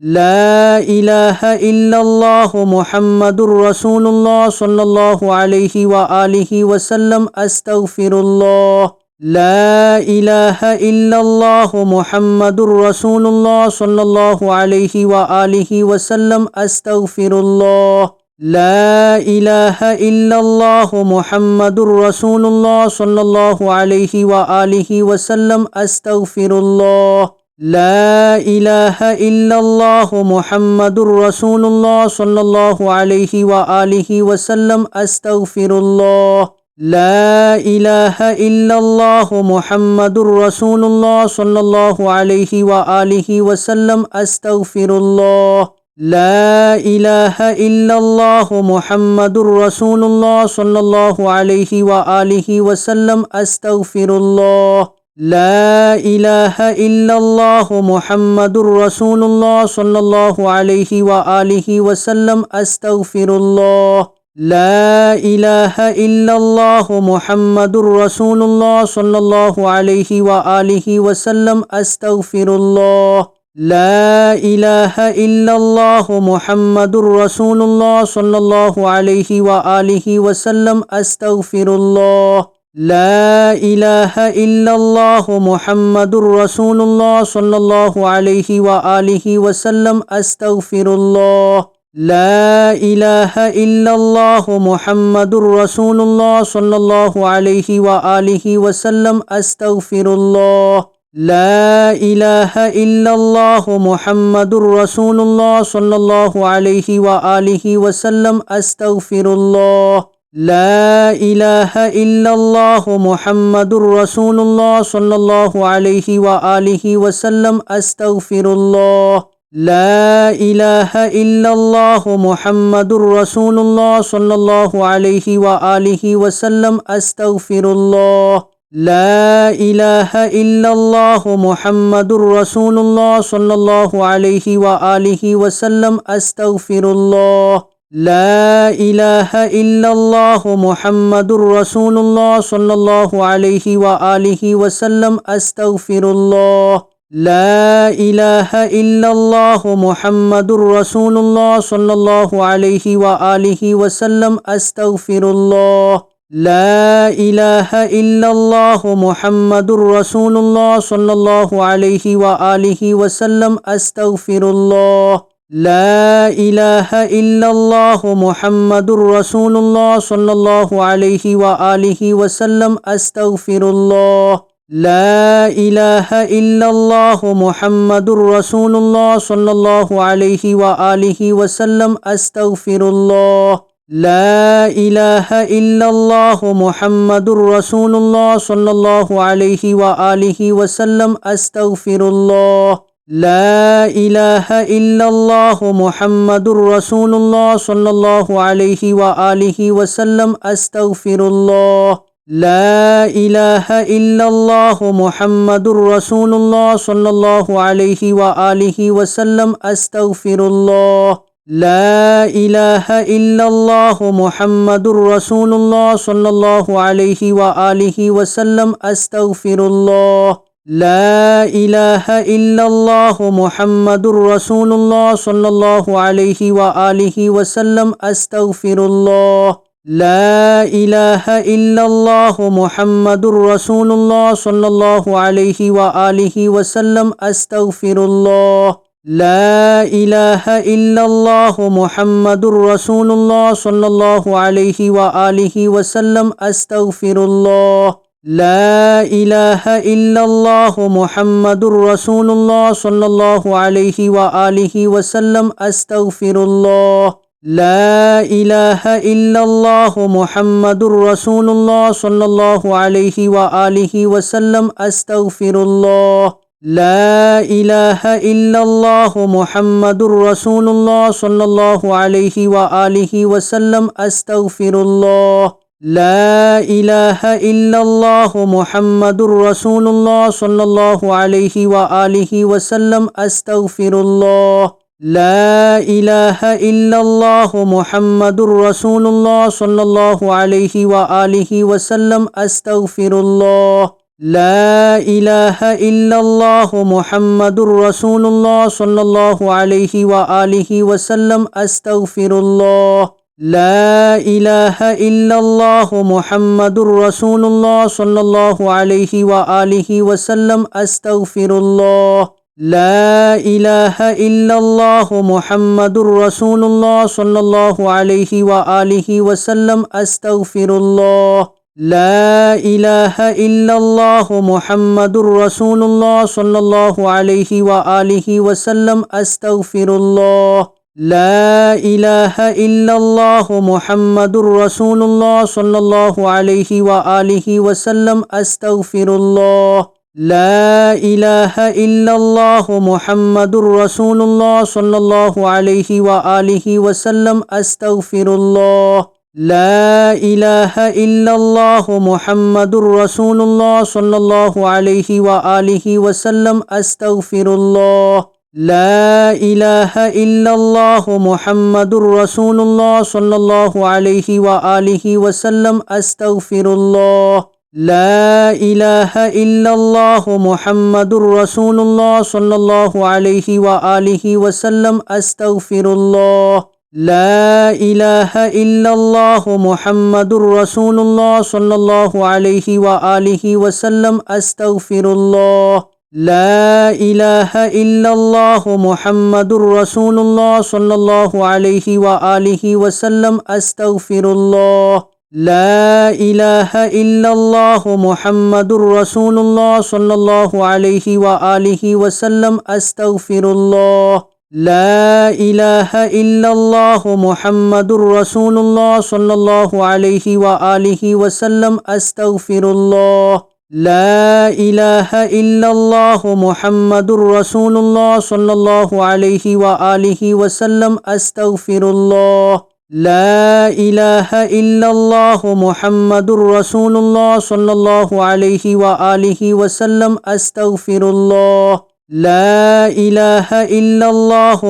لا إله إلا الله محمد رسول الله صلى الله عليه وآله وسلم أستغفر الله لا إله إلا الله محمد رسول الله صلى الله عليه وآله وسلم أستغفر الله لا إله إلا الله محمد رسول الله صلى الله عليه وآله وسلم أستغفر الله لا إله إلا الله محمد رسول الله صلى الله عليه وآله وسلم أستغفر الله لا إله إلا الله محمد رسول الله صلى الله عليه وآله وسلم أستغفر الله لا إله إلا الله محمد رسول الله صلى الله عليه وآله وسلم أستغفر الله لا إله إلا الله محمد رسول الله صلى الله عليه وآله وسلم أستغفر الله لا إله إلا الله محمد رسول الله صلى الله عليه وآله وسلم أستغفر الله لا إله إلا الله محمد رسول الله صلى الله عليه وآله وسلم أستغفر الله لا إله إلا الله محمد رسول الله صلى الله عليه وآله وسلم أستغفر الله لا إله إلا الله محمد رسول الله صلى الله عليه وآله وسلم أستغفر الله لا إله إلا الله محمد رسول الله صلى الله عليه وآله وسلم أستغفر الله لا إله إلا الله محمد رسول الله صلى الله عليه وآله وسلم أستغفر الله لا إله إلا الله محمد رسول الله صلى الله عليه وآله وسلم أستغفر الله لا إله إلا الله محمد رسول الله صلى الله عليه وآله وسلم أستغفر الله لا إله إلا الله محمد رسول الله صلى الله عليه وآله وسلم أستغفر الله لا إله إلا الله محمد رسول الله صلى الله عليه وآله وسلم أستغفر الله لا إله إلا الله محمد رسول الله صلى الله عليه وآله وسلم أستغفر الله لا إله إلا الله محمد رسول الله صلى الله عليه وآله وسلم أستغفر الله لا إله إلا الله محمد رسول الله صلى الله عليه وآله وسلم أستغفر الله لا إله إلا الله محمد رسول الله صلى الله عليه وآله وسلم أستغفر الله لا إله إلا الله محمد رسول الله صلى الله عليه وآله وسلم أستغفر الله لا إله إلا الله محمد رسول الله صلى الله عليه وآله وسلم أستغفر الله لا إله إلا الله محمد رسول الله صلى الله عليه وآله وسلم أستغفر الله لا إله إلا الله محمد رسول الله صلى الله عليه وآله وسلم أستغفر الله لا إله إلا الله محمد رسول الله صلى الله عليه وآله وسلم أستغفر الله لا إله إلا الله محمد رسول الله صلى الله عليه وآله وسلم أستغفر الله لا إله إلا الله محمد رسول الله صلى الله عليه وآله وسلم أستغفر الله لا إله إلا الله محمد رسول الله صلى الله عليه وآله وسلم أستغفر الله لا إله إلا الله محمد رسول الله صلى الله عليه وآله وسلم أستغفر الله لا إله إلا الله محمد رسول الله صلى الله عليه وآله وسلم أستغفر الله لا إله إلا الله محمد رسول الله صلى الله عليه وآله وسلم أستغفر الله لا إله إلا الله محمد رسول الله صلى الله عليه وآله وسلم أستغفر الله. لا إله إلا الله محمد رسول الله صلى الله عليه وآله وسلم أستغفر الله. لا إله إلا الله محمد رسول الله صلى الله عليه وآله وسلم أستغفر الله. لا إله إلا الله محمد رسول الله صلى الله عليه وآله وسلم أستغفر الله. لا إله إلا الله محمد رسول الله صلى الله عليه وآله وسلم أستغفر الله. لا إله إلا الله محمد رسول الله صلى الله عليه وآله وسلم أستغفر الله. لا إله إلا الله محمد رسول الله صلى الله عليه وآله وسلم أستغفر الله. لا إله إلا الله محمد رسول الله صلى الله عليه وآله وسلم أستغفر الله. لا إله إلا الله محمد رسول الله صلى الله عليه وآله وسلم أستغفر الله. لا إله إلا الله محمد رسول الله صلى الله عليه وآله وسلم أستغفر الله. لا إله إلا الله محمد رسول الله صلى الله عليه وآله وسلم أستغفر الله. لا إله إلا الله محمد رسول الله صلى الله عليه وآله وسلم أستغفر الله. لا إله إلا الله محمد رسول الله صلى الله عليه وآله وسلم أستغفر الله. لا إله إلا الله محمد رسول الله صلى الله عليه وآله وسلم أستغفر الله. لا إله إلا الله محمد رسول الله صلى الله عليه وآله وسلم أستغفر الله. لا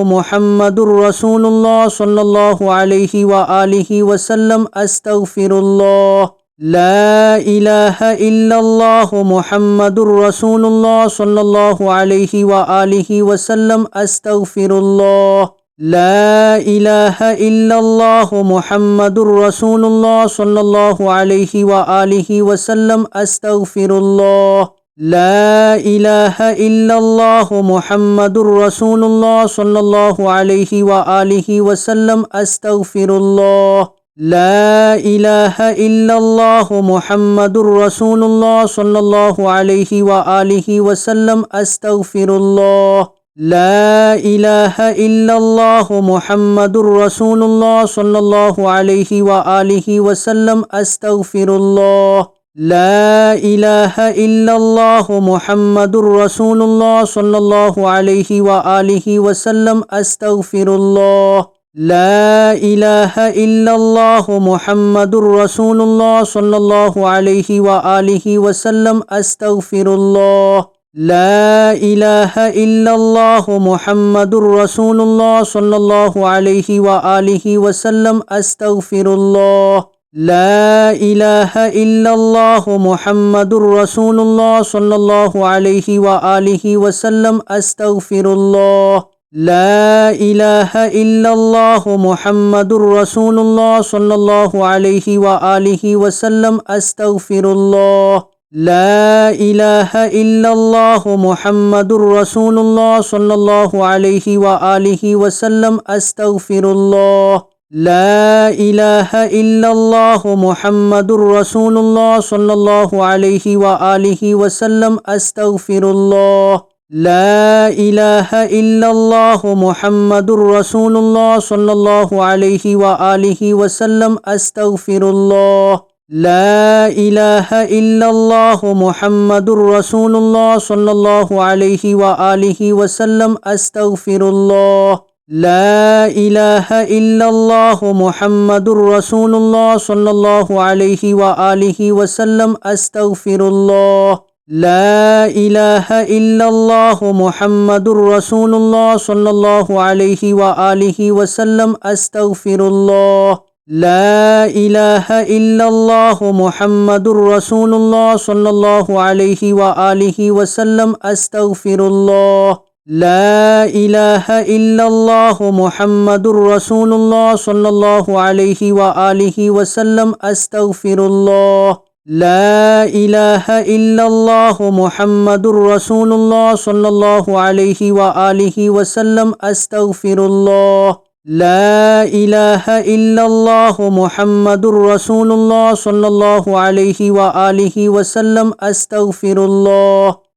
إله إلا الله محمد رسول الله صلى الله عليه وآله وسلم أستغفر الله. لا إله إلا الله محمد رسول الله صلى الله عليه وآله وسلم أستغفر الله. لا إله إلا الله محمد رسول الله صلى الله عليه وآله وسلم أستغفر الله. لا إله إلا الله محمد رسول الله صلى الله عليه وآله وسلم أستغفر الله. لا إله إلا الله محمد رسول الله صلى الله عليه وآله وسلم أستغفر الله. لا إله إلا الله محمد رسول الله صلى الله عليه وآله وسلم أستغفر الله. لا إله إلا الله محمد رسول الله صلى الله عليه وآله وسلم أستغفر الله. لا إله إلا الله محمد رسول الله صلى الله عليه وآله وسلم أستغفر الله. لا إله إلا الله محمد رسول الله صلى الله عليه وآله وسلم أستغفر الله. لا إله إلا الله محمد رسول الله صلى الله عليه وآله وسلم أستغفر الله. لا إله إلا الله محمد رسول الله صلى الله عليه وآله وسلم أستغفر الله. لا إله إلا الله محمد رسول الله صلى الله عليه وآله وسلم أستغفر الله. لا إله إلا الله محمد رسول الله صلى الله عليه وآله وسلم أستغفر الله. لا إله إلا الله محمد رسول الله صلى الله عليه وآله وسلم أستغفر الله. لا إله إلا الله محمد رسول الله صلى الله عليه وآله وسلم أستغفر الله. لا إله إلا الله محمد رسول الله صلى الله عليه وآله وسلم أستغفر الله. لا إله إلا الله محمد رسول الله صلى الله عليه وآله وسلم أستغفر الله. لا إله إلا الله محمد رسول الله صلى الله عليه وآله وسلم أستغفر الله لا إله إلا الله محمد رسول الله صلى الله عليه وآله وسلم أستغفر الله لا إله إلا الله محمد رسول الله صلى الله عليه وآله وسلم أستغفر الله لا إله إلا الله محمد رسول الله صلى الله عليه وآله وسلم أستغفر الله